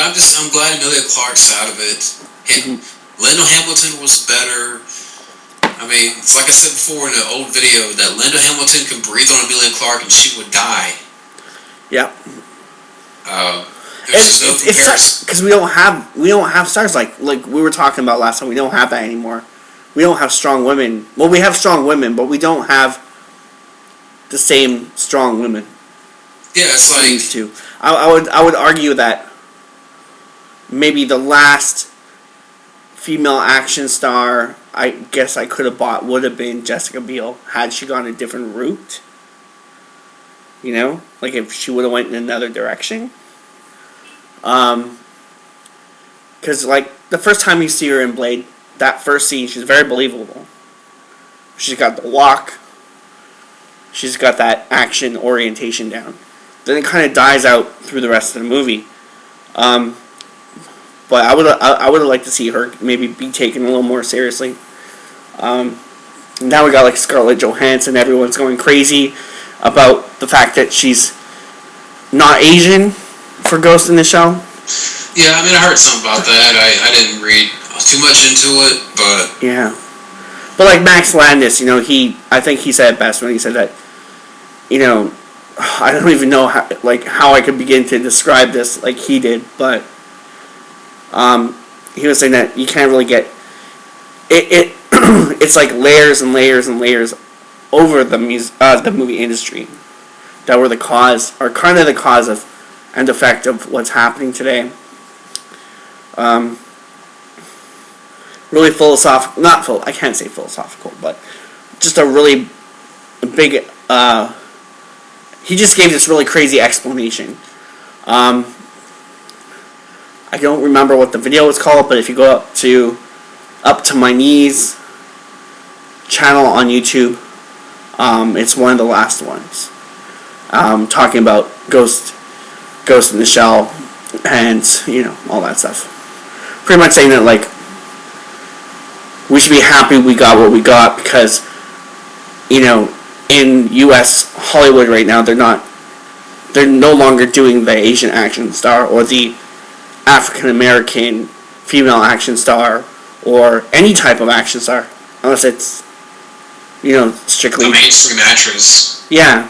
but I'm glad Amelia Clark's out of it. And Linda Hamilton was better. I mean, it's like I said before in the old video that Linda Hamilton could breathe on Amelia Clark and she would die. Yep. There's no comparison because we don't have stars like we were talking about last time. We don't have that anymore. We don't have strong women. Well, we have strong women, but we don't have the same strong women. Yeah, it's like used to. I would argue that maybe the last female action star I guess I could have bought would have been Jessica Biel had she gone a different route. You know, like if she would have went in another direction. Because like the first time you see her in Blade, that first scene, she's very believable. She's got the walk. She's got that action orientation down. Then it kind of dies out through the rest of the movie. But I would have liked to see her maybe be taken a little more seriously. Now we got like Scarlett Johansson. Everyone's going crazy about the fact that she's not Asian for Ghost in the Shell. Yeah, I mean, I heard something about that. I didn't read too much into it, but yeah. But like Max Landis, you know, I think he said it best when he said that, you know, I don't even know how I could begin to describe this like he did, but he was saying that you can't really get it. It's like layers and layers and layers over the movie industry that were the cause, or kind of the cause of and effect of what's happening today. Really philosophical, I can't say philosophical, but just a really big, he just gave this really crazy explanation. I don't remember what the video was called, but if you go up to My Knees channel on YouTube, it's one of the last ones, talking about Ghost in the Shell, and you know, all that stuff. Pretty much saying that like we should be happy we got what we got, because you know, in U.S. Hollywood right now, they're no longer doing the Asian action star or the African American female action star or any type of action star, unless it's, you know, strictly a mainstream actress. Yeah.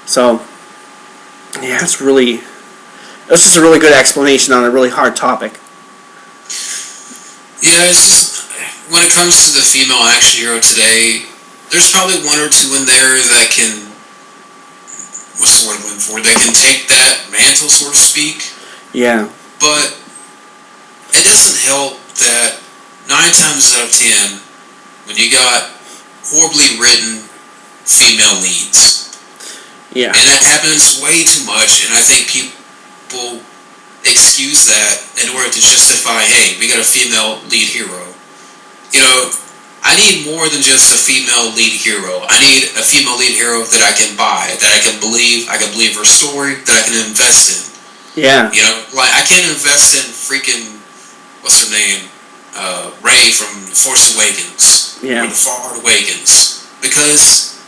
So yeah, it's just a really good explanation on a really hard topic. Yeah, it's just, when it comes to the female action hero today, there's probably one or two in there that can, what's the word I'm looking for, they can take that mantle, so to speak. Yeah. But it doesn't help that 9 times out of 10, when you got horribly written female leads, yeah, and that happens way too much, and I think people excuse that in order to justify, hey, we got a female lead hero. You know, I need more than just a female lead hero. I need a female lead hero that I can buy, that I can believe her story, that I can invest in. Yeah. You know, like I can't invest in freaking, what's her name, Rey from Force Awakens, yeah, or The Force Awakens, because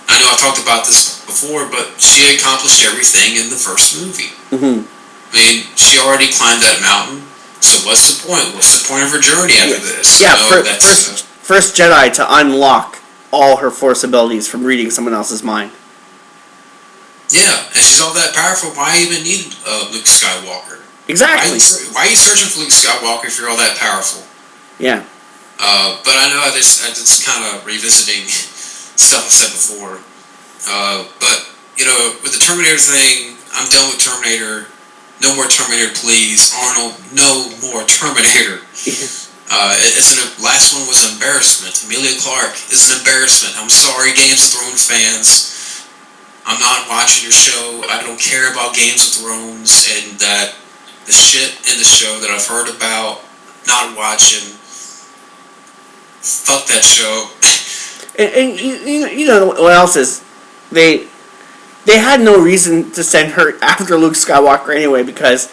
I know I've talked about this before, but she accomplished everything in the first movie. Mm-hmm. I mean, she already climbed that mountain, so what's the point? What's the point of her journey after this? Yeah, you know, first Jedi to unlock all her Force abilities from reading someone else's mind. Yeah, and she's all that powerful. Why even need Luke Skywalker? Exactly. Why are you searching for Luke Skywalker if you're all that powerful? Yeah. But I know it's kind of revisiting stuff I've said before. But, you know, with the Terminator thing, I'm done with Terminator. No more Terminator, please. Arnold, no more Terminator. Last one was an embarrassment. Emilia Clarke is an embarrassment. I'm sorry, Games of Thrones fans. I'm not watching your show. I don't care about Games of Thrones, and that the shit in the show that I've heard about, not watching. Fuck that show. And you know what else is? They had no reason to send her after Luke Skywalker anyway, because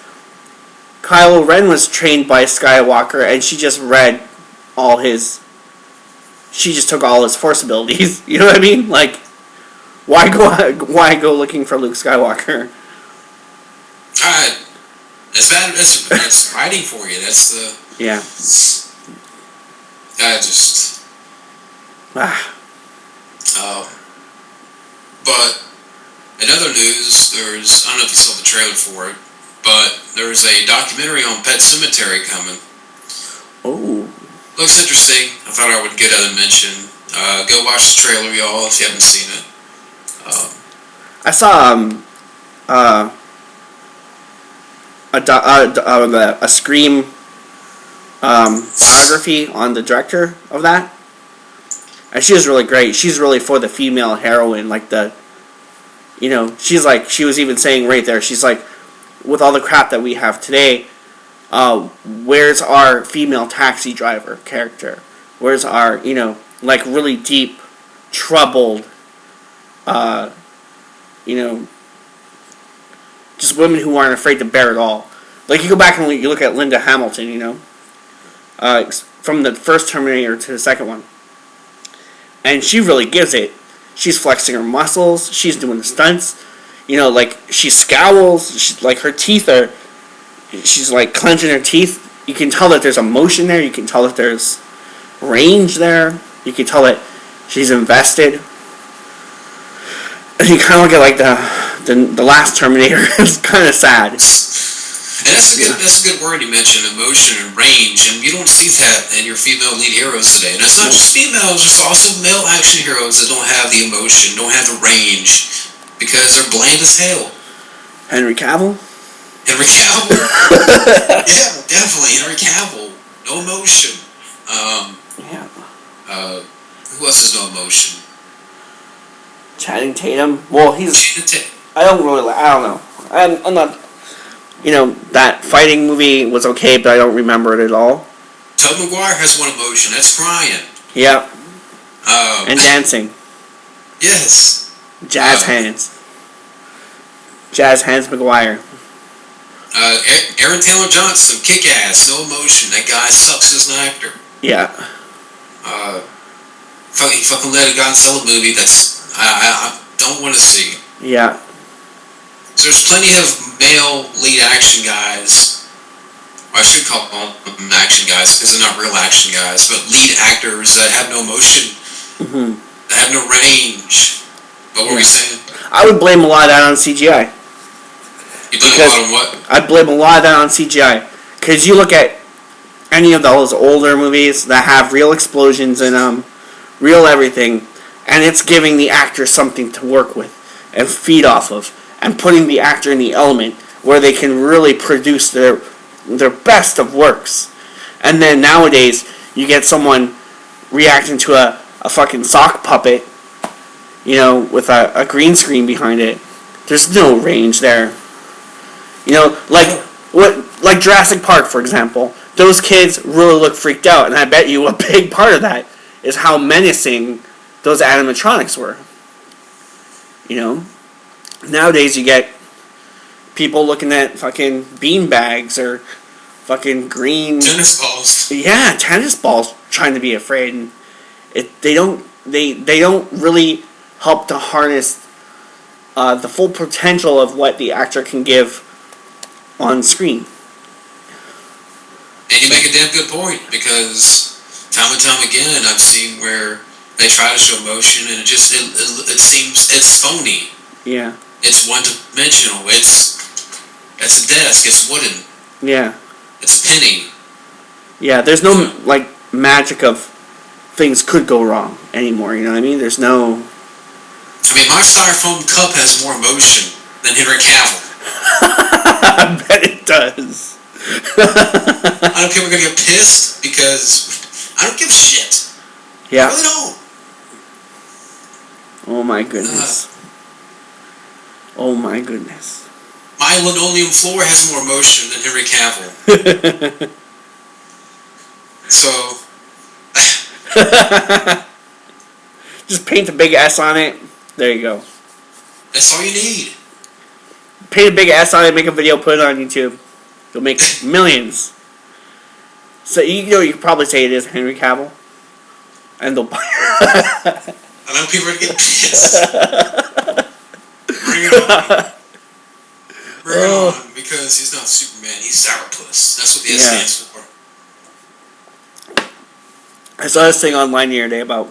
Kylo Ren was trained by Skywalker, and she just took all his Force abilities. You know what I mean? Like, why go looking for Luke Skywalker? bad. That's writing for you. That's the. Yeah. I just. But in other news, I don't know if you saw the trailer for it, but there's a documentary on Pet Cemetery coming. Oh. Looks interesting. I thought I would get a mention. Go watch the trailer, y'all, if you haven't seen it. I saw a Scream biography on the director of that, and she was really great. She's really for the female heroine, like she's like, she was even saying right there, she's like, with all the crap that we have today, where's our female taxi driver character? Where's our, like really deep, troubled, just women who aren't afraid to bear it all. Like, you go back and you look at Linda Hamilton, from the first Terminator to the second one. And she really gives it. She's flexing her muscles. She's doing the stunts. Like, she scowls. Like, her teeth are... She's, like, clenching her teeth. You can tell that there's emotion there. You can tell that there's range there. You can tell that she's invested. And you kind of look at, like, the last Terminator. It's kind of sad. And that's a good word you mentioned, emotion and range, and you don't see that in your female lead heroes today. And it's not just females, there's also male action heroes that don't have the emotion, don't have the range, because they're bland as hell. Henry Cavill? Henry Cavill? Yeah, definitely, Henry Cavill. No emotion. Yeah. Who else has no emotion? Channing Tatum? Well, I don't know. I'm not... that fighting movie was okay, but I don't remember it at all. Tobey Maguire has one emotion. That's crying. Yep. And dancing. Yes. Jazz hands. Jazz hands Maguire. Aaron Taylor Johnson, kick-ass, no emotion. That guy sucks as an actor. Yeah. He fucking led a Godzilla movie that's... I don't want to see. Yeah. So there's plenty of male lead action guys, or I should call them action guys because they're not real action guys, but lead actors that have no emotion, that have no range. But what were you saying? I would blame a lot of that on CGI. You blame a lot on what? I'd blame a lot of that on CGI. Because you look at any of those older movies that have real explosions and real everything, and it's giving the actor something to work with and feed off of. And putting the actor in the element where they can really produce their best of works. And then nowadays, you get someone reacting to a fucking sock puppet, with a green screen behind it. There's no range there. Like Jurassic Park, for example. Those kids really look freaked out, and I bet you a big part of that is how menacing those animatronics were. Nowadays, you get people looking at fucking beanbags or fucking green tennis balls. Yeah, tennis balls, trying to be afraid, and they don't really help to harness the full potential of what the actor can give on screen. And you make a damn good point, because time and time again, I've seen where they try to show emotion, and it seems it's phony. Yeah. It's one-dimensional. It's a desk. It's wooden. Yeah. It's a penny. Yeah, there's no, magic of things could go wrong anymore, you know what I mean? There's no... my styrofoam cup has more emotion than Henry Cavill. I bet it does. I don't care if we're going to get pissed, because I don't give a shit. Yeah. I really don't. Oh my goodness. Oh my goodness. My linoleum floor has more emotion than Henry Cavill. So... Just paint a big S on it. There you go. That's all you need. Paint a big S on it, make a video, put it on YouTube. You'll make millions. So you could probably say it is Henry Cavill. And they'll buy it. I know people are getting pissed. Bring it on. Bring it on. because he's not Superman. He's Sourpuss. That's what the S stands for. I saw this thing online the other day about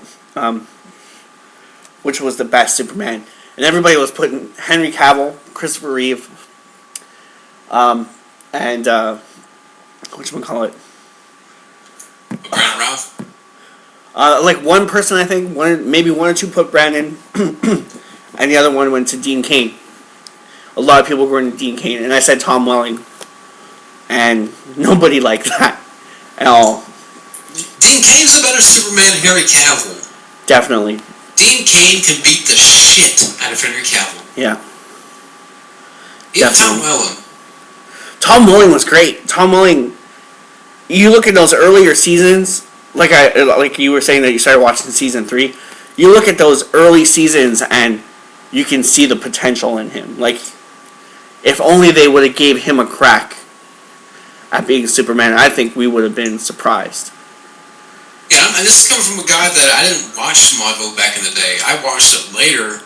which was the best Superman, and everybody was putting Henry Cavill, Christopher Reeve, and whatchamacallit? Brandon Routh? Like one person, I think, maybe one or two put Brandon, and the other one went to Dean Cain. A lot of people were going to Dean Cain, and I said Tom Welling, and nobody liked that at all. Dean Cain's a better Superman than Henry Cavill. Definitely. Dean Cain can beat the shit out of Henry Cavill. Yeah. Even Tom Welling. Tom Welling was great. Tom Welling, you look at those earlier seasons, like you were saying that you started watching season 3, you look at those early seasons and you can see the potential in him. Like, if only they would have gave him a crack at being Superman, I think we would have been surprised. Yeah, and this is coming from a guy that I didn't watch Smallville back in the day. I watched it later,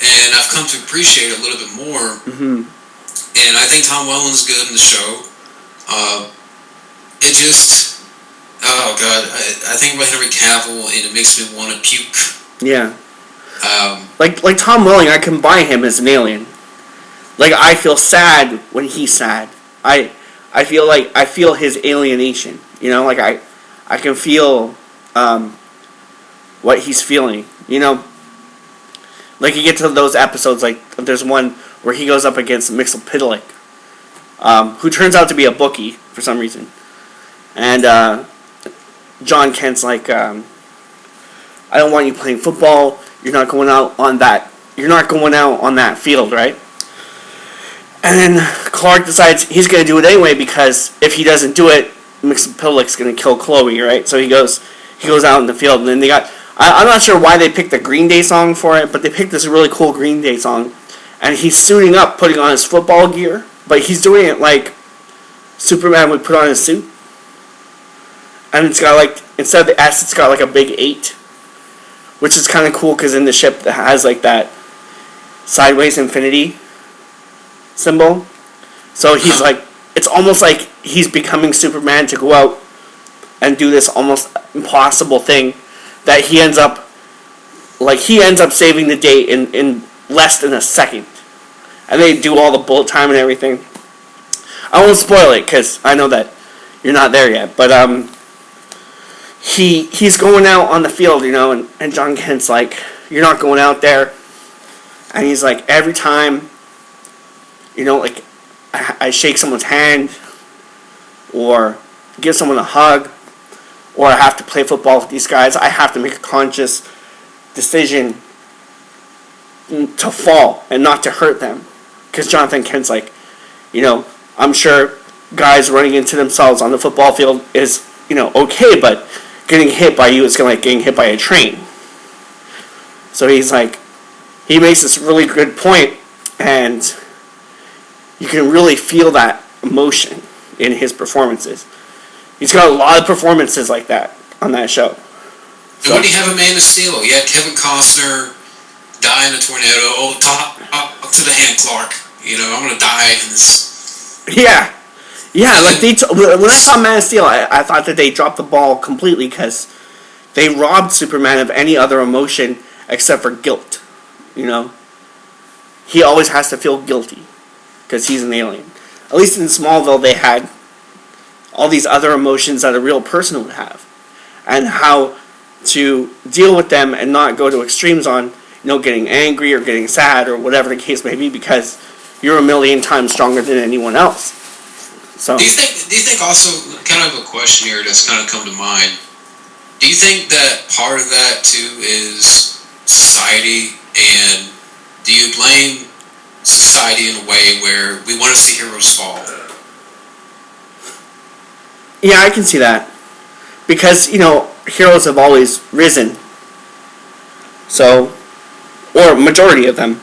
and I've come to appreciate it a little bit more. Mm-hmm. And I think Tom Welling's good in the show. It just, oh god, I think about Henry Cavill, and it makes me want to puke. Yeah. Like Tom Welling, I can buy him as an alien. Like, I feel sad when he's sad. I feel his alienation. You know, like I can feel what he's feeling. You know, like you get to those episodes. Like there's one where he goes up against Mixelpidlick, who turns out to be a bookie for some reason, and John Kent's like, I don't want you playing football. You're not going out on that. You're not going out on that field, right? And then Clark decides he's going to do it anyway because if he doesn't do it, Mixelpidlick's going to kill Chloe, right? So he goes out in the field, and then they got. I'm not sure why they picked the Green Day song for it, but they picked this really cool Green Day song, and he's suiting up, putting on his football gear, but he's doing it like Superman would put on his suit, and it's got like, instead of the S, it's got like a big 8, which is kind of cool because in the ship that has like that sideways infinity symbol. So he's like, it's almost like he's becoming Superman to go out and do this almost impossible thing that he ends up saving the day in less than a second. And they do all the bullet time and everything. I won't spoil it because I know that you're not there yet, but he's going out on the field, you know, and John Kent's like, you're not going out there. And he's like, every time, you know, like, I shake someone's hand, or give someone a hug, or I have to play football with these guys, I have to make a conscious decision to fall and not to hurt them. Because Jonathan Kent's like, you know, I'm sure guys running into themselves on the football field is, you know, okay, but getting hit by you is kind of like getting hit by a train. So he's like, he makes this really good point, and you can really feel that emotion in his performances. He's got a lot of performances like that on that show. And when do you have a Man of Steel? You had Kevin Costner die in a tornado. Oh, talk to the hand, Clark. You know, I'm going to die in this. Yeah. Yeah, like when I saw Man of Steel, I thought that they dropped the ball completely because they robbed Superman of any other emotion except for guilt. You know? He always has to feel guilty because he's an alien. At least in Smallville, they had all these other emotions that a real person would have, and how to deal with them and not go to extremes on, you know, getting angry or getting sad or whatever the case may be, because you're a million times stronger than anyone else. So, do you think also, kind of a question here that's kind of come to mind, do you think that part of that too is society, and do you blame society in a way where we want to see heroes fall? Yeah, I can see that. Because, you know, heroes have always risen. So, or majority of them.